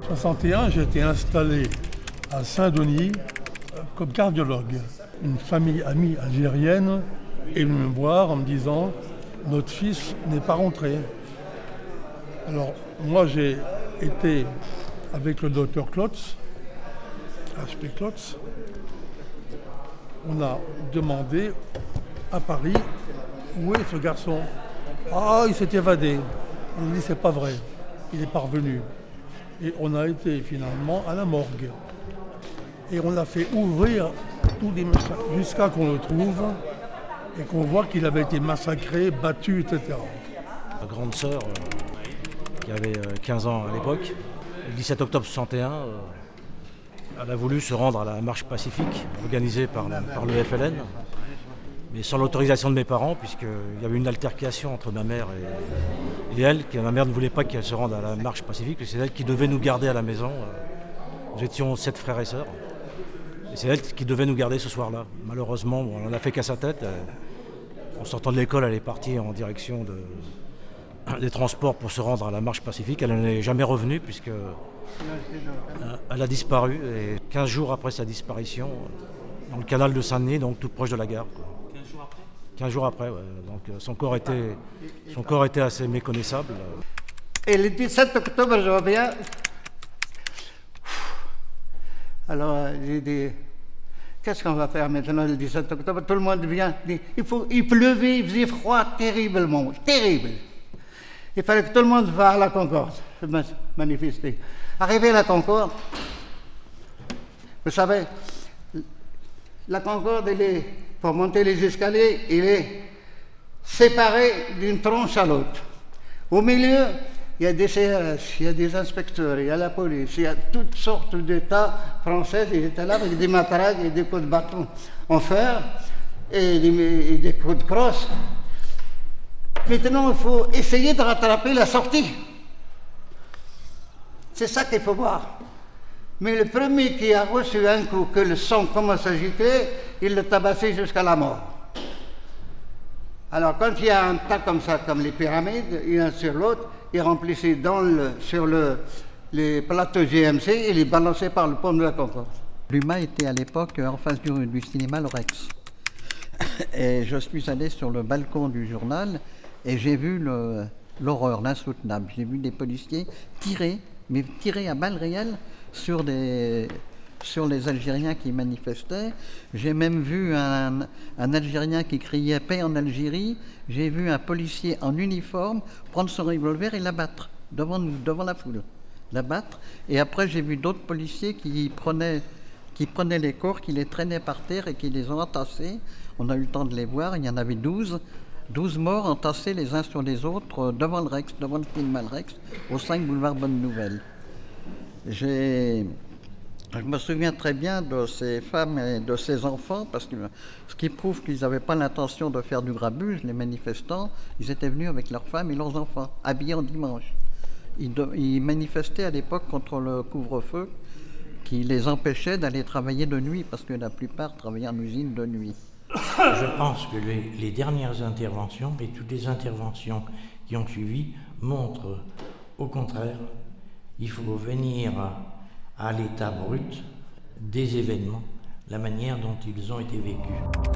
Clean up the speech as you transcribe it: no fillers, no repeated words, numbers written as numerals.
1961, j'ai été installé à Saint-Denis comme cardiologue. Une famille amie algérienne est venue me voir en me disant « Notre fils n'est pas rentré ». Alors moi j'ai été avec le docteur Klotz, H.P. Klotz. On a demandé à Paris où est ce garçon. Ah, il s'est évadé. On a dit c'est pas vrai, il est parvenu. Et on a été finalement à la morgue. Et on a fait ouvrir tous les machins jusqu'à qu'on le trouve et qu'on voit qu'il avait été massacré, battu, etc. Ma grande sœur, qui avait 15 ans à l'époque, le 17 octobre 61, elle a voulu se rendre à la marche pacifique organisée par le FLN, mais sans l'autorisation de mes parents, puisqu'il y avait une altercation entre ma mère et elle, que ma mère ne voulait pas qu'elle se rende à la marche pacifique, c'est elle qui devait nous garder à la maison. Nous étions 7 frères et sœurs, et c'est elle qui devait nous garder ce soir-là. Malheureusement, on n'a fait qu'à sa tête. En sortant de l'école, elle est partie en direction des transports pour se rendre à la marche pacifique. Elle n'est jamais revenue, puisque elle a disparu, et 15 jours après sa disparition, dans le canal de Saint-Denis, donc tout proche de la gare. 15 jours après, ouais. Donc son corps était assez méconnaissable. Et le 17 octobre, je reviens. Alors j'ai dit, qu'est-ce qu'on va faire maintenant le 17 octobre? Tout le monde vient, dit, il pleuvait, il faisait froid terriblement, terrible. Il fallait que tout le monde va à la Concorde, se manifester. Arrivé à la Concorde, vous savez, la Concorde, pour monter les escaliers, il est séparé d'une tronche à l'autre. Au milieu, il y a des CRS, il y a des inspecteurs, il y a la police, il y a toutes sortes d'États français. Ils étaient là avec des matraques et des coups de bâton en fer et des coups de crosse. Maintenant, il faut essayer de rattraper la sortie. C'est ça qu'il faut voir. Mais le premier qui a reçu un coup, que le sang commence à gicler, il le tabassait jusqu'à la mort. Alors quand il y a un tas comme ça, comme les pyramides, l'un sur l'autre, il remplissait sur les plateaux GMC et les balançait par le pont de la Concorde. L'UMA était à l'époque en face du cinéma Le Rex. Et je suis allé sur le balcon du journal et j'ai vu l'horreur, l'insoutenable. J'ai vu des policiers tirer, mais tirer à balles réelles sur les Algériens qui manifestaient. J'ai même vu un Algérien qui criait « paix en Algérie ». J'ai vu un policier en uniforme prendre son revolver et l'abattre devant la foule. L'abattre. Et après, j'ai vu d'autres policiers qui prenaient les corps, qui les traînaient par terre et qui les ont entassés. On a eu le temps de les voir. Il y en avait 12 morts entassés les uns sur les autres devant le Rex, devant le cinéma Le Rex, au 5 boulevard Bonne Nouvelle. Je me souviens très bien de ces femmes et de ces enfants, parce que ce qui prouve qu'ils n'avaient pas l'intention de faire du grabuge, les manifestants, ils étaient venus avec leurs femmes et leurs enfants, habillés en dimanche. Ils manifestaient à l'époque contre le couvre-feu qui les empêchait d'aller travailler de nuit, parce que la plupart travaillaient en usine de nuit. Je pense que les dernières interventions et toutes les interventions qui ont suivi montrent au contraire, il faut venir à l'état brut des événements, la manière dont ils ont été vécus.